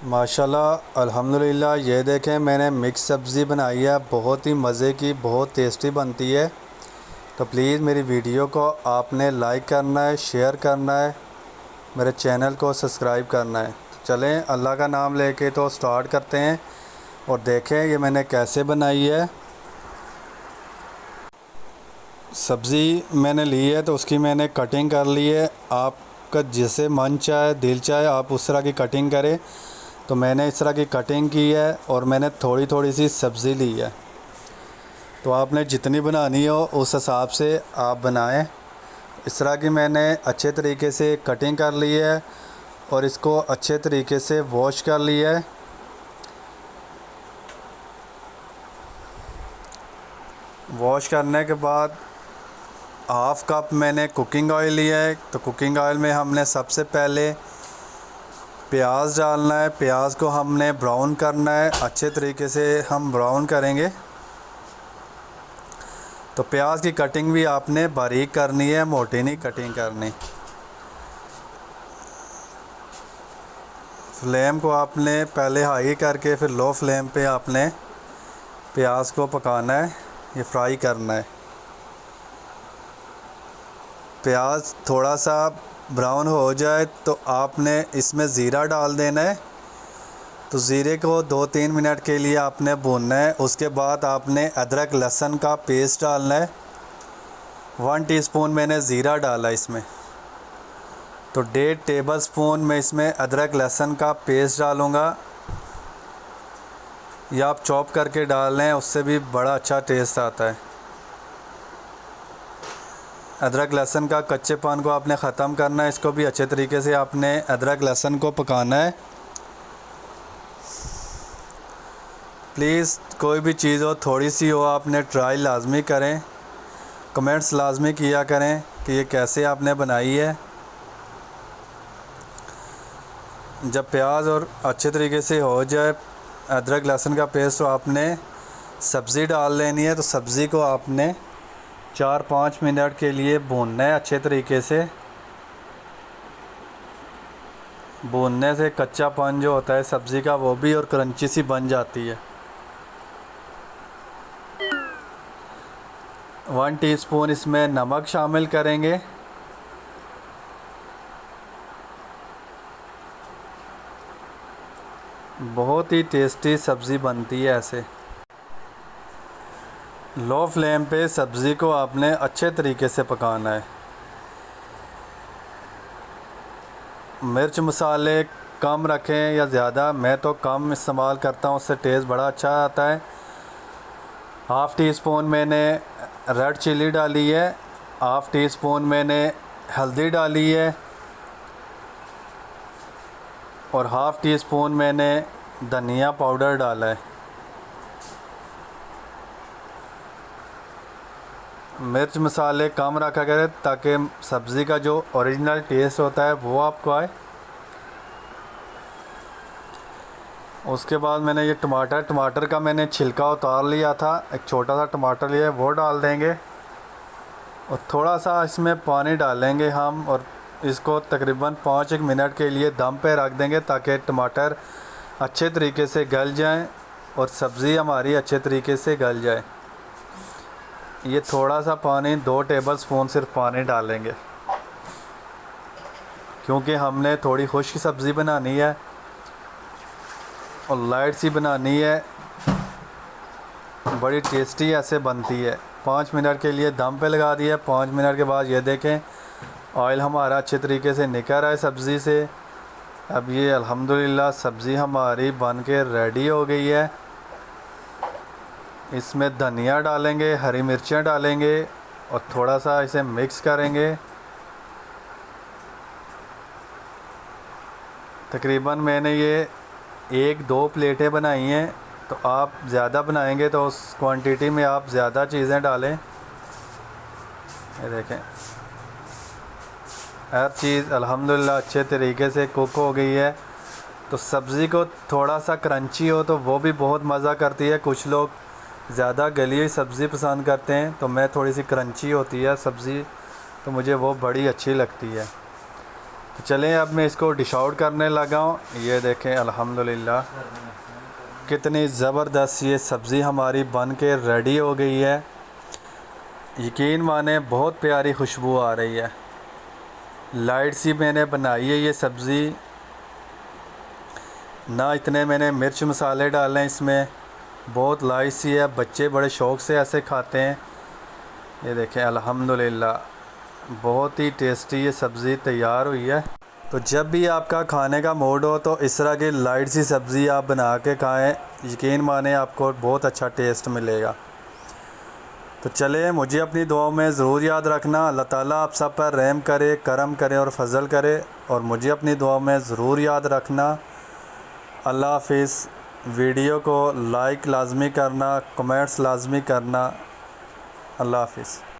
माशाल्लाह अल्हम्दुलिल्लाह। ये देखें, मैंने मिक्स सब्ज़ी बनाई है, बहुत ही मज़े की, बहुत टेस्टी बनती है। तो प्लीज़ मेरी वीडियो को आपने लाइक करना है, शेयर करना है, मेरे चैनल को सब्सक्राइब करना है। चलें, अल्लाह का नाम लेके तो स्टार्ट करते हैं और देखें ये मैंने कैसे बनाई है। सब्ज़ी मैंने ली है तो उसकी मैंने कटिंग कर ली है। आपका जैसे मन चाहे, दिल चाहे, आप उस तरह की कटिंग करें। तो मैंने इस तरह की कटिंग की है और मैंने थोड़ी थोड़ी सी सब्ज़ी ली है। तो आपने जितनी बनानी हो उस हिसाब से आप बनाएं। इस तरह की मैंने अच्छे तरीके से कटिंग कर ली है और इसको अच्छे तरीके से वॉश कर लिया है। वॉश करने के बाद हाफ़ कप मैंने कुकिंग ऑयल लिया है। तो कुकिंग ऑयल में हमने सबसे पहले प्याज डालना है। प्याज को हमने ब्राउन करना है, अच्छे तरीके से हम ब्राउन करेंगे। तो प्याज की कटिंग भी आपने बारीक करनी है, मोटी नहीं कटिंग करनी। फ्लेम को आपने पहले हाई करके फिर लो फ्लेम पे आपने प्याज को पकाना है, ये फ्राई करना है। प्याज थोड़ा सा ब्राउन हो जाए तो आपने इसमें ज़ीरा डाल देना है। तो ज़ीरे को 2-3 मिनट के लिए आपने भूनना है। उसके बाद आपने अदरक लहसुन का पेस्ट डालना है। 1 टीस्पून मैंने ज़ीरा डाला इसमें। तो 1.5 टेबल स्पून मैं इसमें अदरक लहसुन का पेस्ट डालूँगा, या आप चॉप करके डाल लें, उससे भी बड़ा अच्छा टेस्ट आता है। अदरक लहसुन का कच्चेपन को आपने ख़त्म करना है। इसको भी अच्छे तरीके से आपने अदरक लहसुन को पकाना है। प्लीज़ कोई भी चीज़ हो, थोड़ी सी हो, आपने ट्राई लाजमी करें, कमेंट्स लाजमी किया करें कि ये कैसे आपने बनाई है। जब प्याज और अच्छे तरीके से हो जाए अदरक लहसुन का पेस्ट, तो आपने सब्ज़ी डाल लेनी है। तो सब्ज़ी को आपने 4-5 मिनट के लिए भूनना है अच्छे तरीके से। भूनने से कच्चापन जो होता है सब्ज़ी का वो भी और क्रंची सी बन जाती है। 1 टीस्पून इसमें नमक शामिल करेंगे। बहुत ही टेस्टी सब्ज़ी बनती है ऐसे। लो फ्लेम पे सब्ज़ी को आपने अच्छे तरीके से पकाना है। मिर्च मसाले कम रखें या ज़्यादा, मैं तो कम इस्तेमाल करता हूँ, उससे टेस्ट बड़ा अच्छा आता है। हाफ़ टी स्पून मैंने रेड चिली डाली है, हाफ़ टी स्पून मैंने हल्दी डाली है और हाफ़ टी स्पून मैंने धनिया पाउडर डाला है। मिर्च मसाले कम रखा करें ताकि सब्ज़ी का जो ओरिजिनल टेस्ट होता है वो आपको आए। उसके बाद मैंने ये टमाटर का मैंने छिलका उतार लिया था, एक छोटा सा टमाटर लिया है, वो डाल देंगे और थोड़ा सा इसमें पानी डालेंगे हम और इसको तकरीबन 5-1 मिनट के लिए दम पे रख देंगे ताकि टमाटर अच्छे तरीके से गल जाएं और सब्ज़ी हमारी अच्छे तरीके से गल जाए। ये थोड़ा सा पानी 2 टेबल स्पून सिर्फ पानी डालेंगे, क्योंकि हमने थोड़ी खुश्क सब्ज़ी बनानी है और लाइट सी बनानी है। बड़ी टेस्टी ऐसे बनती है। 5 मिनट के लिए दम पे लगा दिया। 5 मिनट के बाद ये देखें ऑयल हमारा अच्छे तरीके से निकल रहा है सब्ज़ी से। अब ये अल्हम्दुलिल्लाह सब्ज़ी हमारी बन के रेडी हो गई है। इसमें धनिया डालेंगे, हरी मिर्चें डालेंगे और थोड़ा सा इसे मिक्स करेंगे। तकरीबन मैंने ये 1-2 प्लेटें बनाई हैं। तो आप ज़्यादा बनाएंगे तो उस क्वांटिटी में आप ज़्यादा चीज़ें डालें। ये देखें हर चीज़ अल्हम्दुलिल्लाह अच्छे तरीके से कुक हो गई है। तो सब्ज़ी को थोड़ा सा क्रंची हो तो वो भी बहुत मज़ा करती है। कुछ लोग ज़्यादा गली हुई सब्ज़ी पसंद करते हैं, तो मैं थोड़ी सी क्रंची होती है सब्ज़ी, तो मुझे वो बड़ी अच्छी लगती है। चलें अब मैं इसको डिश आउट करने लगा हूँ। ये देखें अल्हम्दुलिल्लाह कितनी ज़बरदस्त ये सब्ज़ी हमारी बन के रेडी हो गई है। यकीन माने बहुत प्यारी खुशबू आ रही है। लाइट सी मैंने बनाई है ये सब्ज़ी, ना इतने मैंने मिर्च मसाले डाले हैं इसमें, बहुत लाइट सी है। बच्चे बड़े शौक़ से ऐसे खाते हैं। ये देखें अल्हम्दुलिल्लाह बहुत ही टेस्टी ये सब्ज़ी तैयार हुई है। तो जब भी आपका खाने का मूड हो तो इस तरह की लाइट सी सब्ज़ी आप बना के खाएं, यकीन माने आपको बहुत अच्छा टेस्ट मिलेगा। तो चले, मुझे अपनी दुआओं में ज़रूर याद रखना। अल्लाह ताला आप सब पर रहम करे, करम करे और फजल करे, और मुझे अपनी दुआओं में ज़रूर याद रखना। अल्लाह हाफ़िज़। वीडियो को लाइक लाजमी करना, कमेंट्स लाजमी करना। अल्लाह हाफ़िज़।